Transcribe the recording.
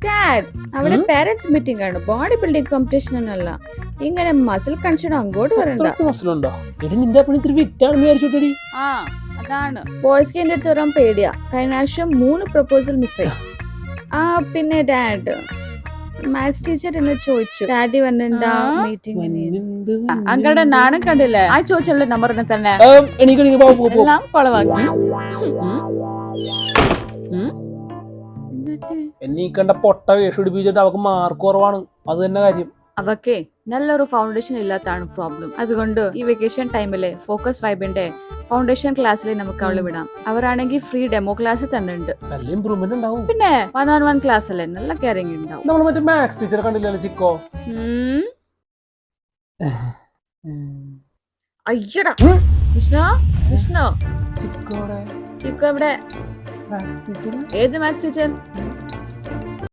Dad അവിടെ parents meeting ആണ്, body building competition ഒന്നല്ല. ഇങ്ങനെ മസിൽ കൺസിഡർ അങ്ങോട്ട് വരണ്ട. മസിലുണ്ടോ? എടി നിന്റെ പണി ഇത്തിരി വിറ്റാണെന്ന് വിചാരിച്ചോട്ടെടി. ആ അതാണ് ബോയ്സ്ക്ക് എന്റെ അടുത്ത് വരാൻ പേടിയാ. കഴിഞ്ഞ പ്രാവശ്യം 3 പ്രപ്പോസൽ മിസ്സായി. ആ പിന്നെ ഡാഡ് മാത്സ് ടീച്ചർ എന്നെ ചോദിച്ചു ഡാഡി വന്നിട്ടുണ്ടാ മീറ്റിംഗ്. അങ്ങളുടെ നാണം കണ്ടില്ലേ? ആ ചോദിച്ചുള്ള നമ്പർ തന്നെ എല്ലാം കൊളവാക്കി. എന്നീ കണ്ട പൊട്ട വേഷം പിടിപ്പിച്ചിട്ട് അവക്ക് മാർക്ക് കുറവാണ്. അത് തന്നെ കാര്യം. അവക്കെ നല്ലൊരു ഫൗണ്ടേഷൻ ഇല്ലാത്താണ് പ്രോബ്ലം. അതുകൊണ്ട് ഈ വെക്കേഷൻ ടൈമിലെ ഫോക്കസ് വൈബിന്റെ ഫൗണ്ടേഷൻ ക്ലാസ്സിൽ നമുക്ക് അവളെ വിടാം. അവരാണെങ്കിൽ ഫ്രീ ഡെമോ ക്ലാസ് തന്നെ ഉണ്ട്. നല്ല ഇമ്പ്രൂവ്മെന്റ് ഉണ്ടാവും. പിന്നെ 1-on-1 ക്ലാസ് അല്ലേ, നല്ല കെയറിംഗ് ഉണ്ടാവും. നമ്മൾ മറ്റേ മാത്സ് ടീച്ചറെ കണ്ടില്ലല്ലോ ചിക്കോ? അയ്യടാ വിഷ്ണു വിഷ്ണു ചിക്കോടെ ചിക്കോ എവിടെ? Maths teacher. ഏത് മാത്സ് ടീച്ചർ?